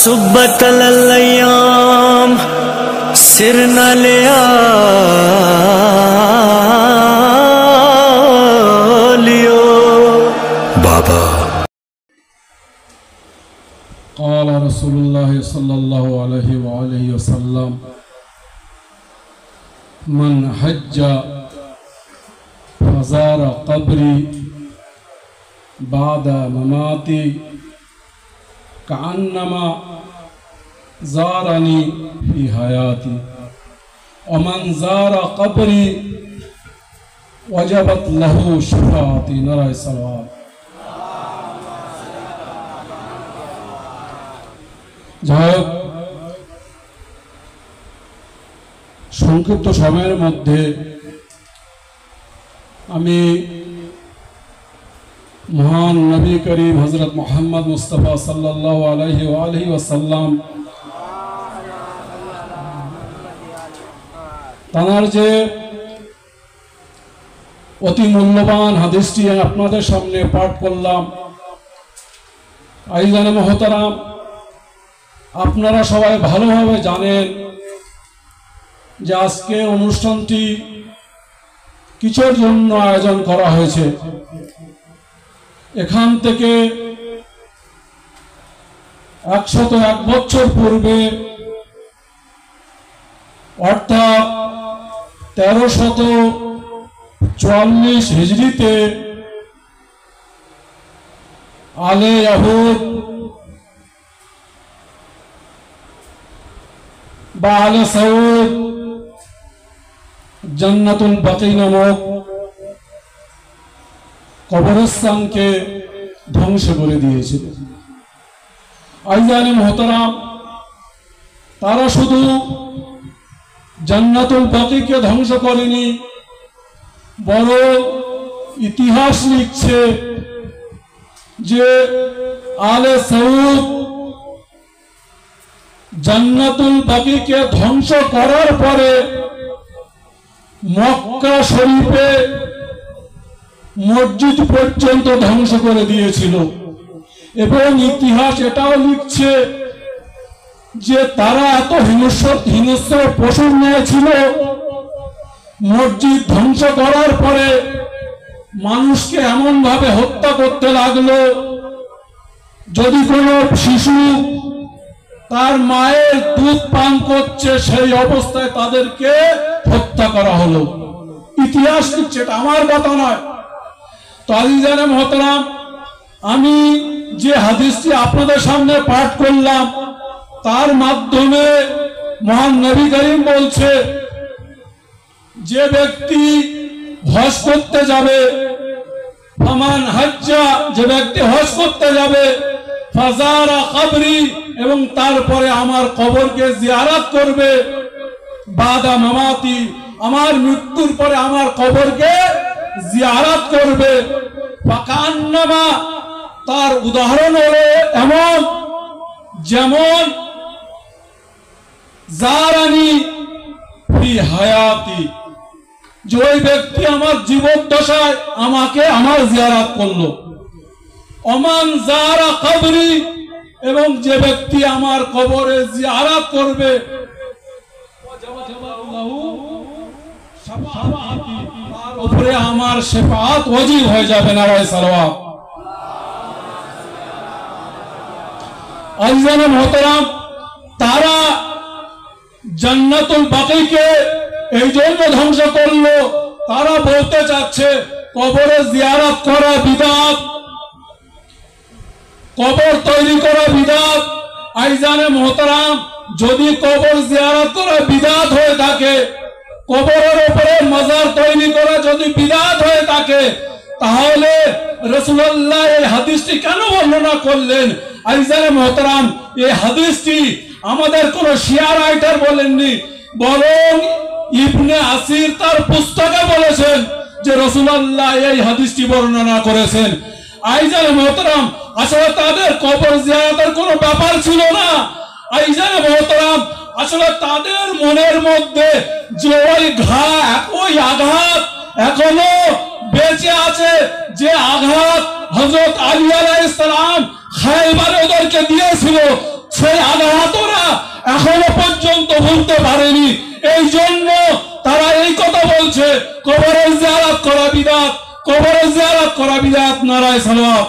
صبت الأيام سرنا لياليو بابا. قال رسول الله صلى الله عليه وآله وسلم من حج فزار قبري بعد مماتي كأنما زارني في حياتي ومن زار قبري وجبت له شفاعتي نرى الصلوات. যাই হোক, সংক্ষিপ্ত সময়ের মধ্যে আমি মহান নবী করিম হযরত মুহাম্মদ মুস্তাফা সাল্লাল্লাহু আলাইহি ওয়া আলিহি ওয়াসাল্লাম তার যে অতি মূল্যবান হাদিসটি আপনাদের সামনে পাঠ করলাম। আইজানে মুহতারাম, আপনারা সবাই ভালোভাবে জানেন যে আজকের অনুষ্ঠানটি কিসের জন্য আয়োজন করা হয়েছে। এখান থেকে 101 বছর পূর্বে অর্থাৎ 1344 হিজরিতে আলে ইয়াহুদ বা আলে সাউদ জান্নাতুল বাকি নামক কবরস্থানকে ধ্বংস করে দিয়েছিল। আইজানে মুহতারাম, তারা শুধু জান্নাতুল বাকিকে ধ্বংস করেনি, বরং ইতিহাস লিখছে যে আলে সাউদ জান্নাতুল বাকিকে ধ্বংস করার পরে মক্কা শরীফে মসজিদ পর্যন্ত ধ্বংস করে দিয়েছিল। এবং ইতিহাস এটাও লিখছে যে তারা এত হিংস্র পশুর ন্যায় ছিল, মসজিদ ধ্বংস করার পরে মানুষকে এমন ভাবে হত্যা করতে লাগলো, যদি কোনো শিশু তার মায়ের দুধ পান করছে সেই অবস্থায় তাদেরকে হত্যা করা হলো। ইতিহাস লিখছে, এটা আমার কথা নয়। তো আজিজানে মুহতারাম, আমি যে হাদিসটি আপনাদের সামনে পাঠ করলাম তার মাধ্যমে মহান নবী করিম বলছে, যে ব্যক্তি হজ করতে যাবে, ফামান হাজ্জা, যে ব্যক্তি হজ করতে যাবে, ফাজারা কবরি, এবং তারপরে আমার কবরকে জিয়ারত করবে, বাদা মামাতি, আমার মৃত্যুর পরে আমার কবরকে জিয়ারত করবে, ফাকান্নামা, তার উদাহরণ হলো এমন যেমন জারানি ফি হায়াতি, যে ওই ব্যক্তি আমার জীবদ্দশায় আমাকে আমার জিয়ারত করলো। ওমান জারা কবরি, এবং যে ব্যক্তি আমার কবরে জিয়ারত করবে, তার উপরে আমার শাফাআত ওয়াজিব হয়ে যাবে। নারায়ে সালাওয়াত। আইজানে মুহতারাম, তারা জান্নাতুল বাকিকে এই জন্য ধ্বংস করলো, তারা বলতে চাচ্ছে কবরে জিয়ারত করা বিদআত, কবর তৈরি করা বিদআত। আইজানে মুহতারাম, যদি কবর জিয়ারত করা বিদআত হয়ে থাকে, কবরের উপরে মাজার তৈরি করা যদি বিদআত হয়ে থাকে, তাহলে রাসূলুল্লাহ এই হাদিসটি কেন বর্ণনা করলেন? আইজানে মুহতারাম, এই হাদিসটি আমাদের কোন শিয়া রাইটার বলেননি, বরং ইবনে আসির তার পুস্তকে বলেছেন যে রাসূলুল্লাহ এই হাদিসটি বর্ণনা করেছেন। আইজানে মুহতারাম, আসলে তাদের কবর জিয়ারতের কোনো ব্যাপার ছিল না। আইজানে মুহতারাম, আসলে তাদের মনের মধ্যে যে ওই ওই আঘাত এখনো বেঁচে আছে, যে আঘাত হযরত আলী আলাইহিস সালাম খায়বারে ওদেরকে দিয়েছিল, সেই আঘাত ওরা এখনো পর্যন্ত ভুলতে পারেনি। এই জন্য তারা এই কথা বলছে, কবরে জিয়ারত করা বিদআত, কবরে জিয়ারত করা বিদআত। নারায়ে সালাওয়াত।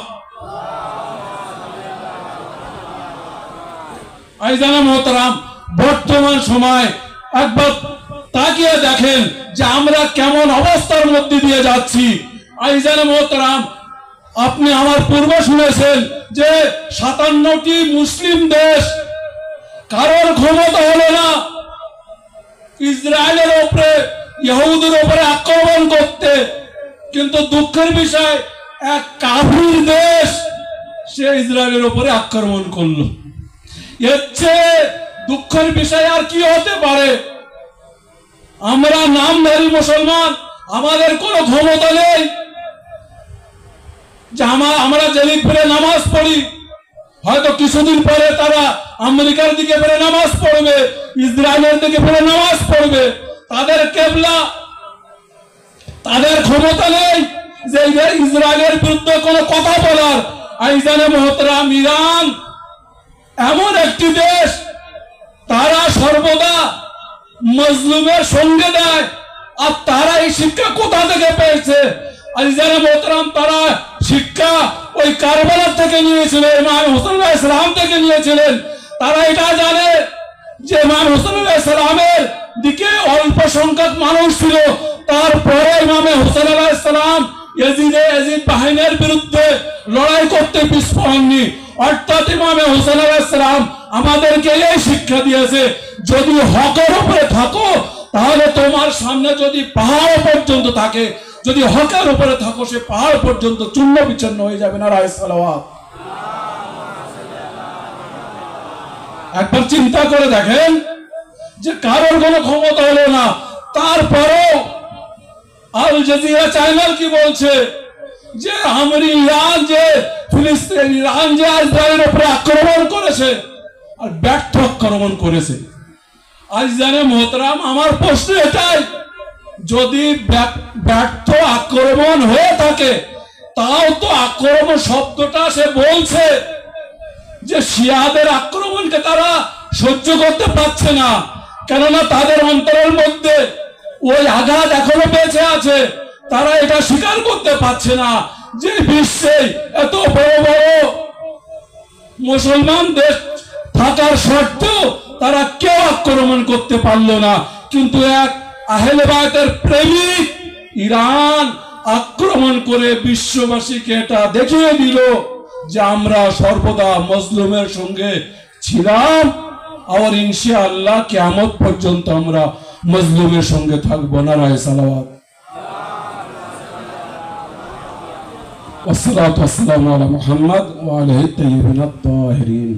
আইজানে মোহতারাম, বর্তমান সময় একবার তাকিয়ে দেখেন যে আমরা কেমন অবস্থার মধ্যে দিয়ে যাচ্ছি। আইজানে মোহতারাম, আপনি আমার পূর্বে শুনেছেন যে 57টি মুসলিম দেশ, কারোর ক্ষমতা হলো না ইসরায়েলের উপরে, ইহুদির উপরে আক্রমণ করতে, কিন্তু দুঃখের বিষয় এক কাফির দেশ সে ইসরায়েলের উপরে আক্রমণ করলো। এর চেয়ে দুঃখের বিষয় আর কি হতে পারে? আমরা নামধারী মুসলমান, আমাদের কোনো ক্ষমতা নেই যে আমরা যেদিক ফিরে নামাজ পড়ি, হয়তো কিছুদিন পরে তারা আমেরিকার দিকে ফিরে নামাজ পড়বে, ইসরায়েলের দিকে ফিরে নামাজ পড়বে। তাদের কেবলা, তাদের ক্ষমতা নেই যে ইসরায়েলের বিরুদ্ধে কোনো কথা বলার। আইজানে মোহতারাম, ইরান এমন একটি দেশ, তারা সর্বদা মজলুমের সঙ্গে দেয়। আর তারা এই শিক্ষা কোথা থেকে পেয়েছে? আইজানে মোহতারাম, তারা শিক্ষা ওই কারবালা থেকে নিয়েছিলেন, ইমাম হোসেন আলাইহিস সালাম থেকে নিয়েছিলেন। তারা এটা জানে যে ইমাম হোসেন আলাইহিস সালামের দিকে অল্প সংখ্যক মানুষ ছিল, তারপরে ইমাম হোসেন আলাইহিস সালাম ইয়াজিদ বাহিনীর বিরুদ্ধে লড়াই করতে পিছপা হননি। অর্থাৎ ইমাম হোসেন আলাইহিস সালাম আমাদেরকে এই শিক্ষা দিয়েছে, যদি হকের উপরে থাকো তাহলে তোমার সামনে যদি পাহাড় পর্যন্ত থাকে, যদি হকের উপরে থাকো সে পাহাড় পর্যন্ত চূর্ণ বিচ্ছিন্ন হয়ে যাবে। নারায়ে সালাওয়াত। একবার চিন্তা করে দেখেন যে কারোর কোনো ক্ষমতা হলো না, তারপরেও আল জাজিরা চ্যানেল কি বলছে যে ইরান যে ফিলিস্তিন, ইরান যে ইসরায়েলের উপরে আক্রমণ করেছে আর ব্যর্থ আক্রমণ করেছে। আইজানে মোহতারাম, আমার প্রশ্ন এটাই, যদি ব্যর্থ আক্রমণ হয়ে থাকে, তাও তো আক্রমণ শব্দটা সে বলছে যে শিয়াদের আক্রমণকে তারা সহ্য করতে পারছে না, কেননা তাদের অন্তরের মধ্যে ওই আঘাত এখনো বেঁচে আছে। তারা এটা স্বীকার করতে পারছে না যে বিশ্বে এত বড় বড় মুসলমান দেশ থাকার সত্ত্বেও তারা কেউ আক্রমণ করতে পারলো না। কিন্তু এক আহলে বায়তের প্রেমিক ইরান আক্রমণ করে বিশ্ববাসীকে এটা দেখিয়ে দিল যে আমরা সর্বদা মজলুমের সঙ্গে ছিলাম, আর ইনশাআল্লাহ কিয়ামত পর্যন্ত আমরা মজলুমের সঙ্গে থাকবো। নারায়ে সালাওয়াত। والصلاة والسلام على محمد وعلى آله الطيبين الطاهرين।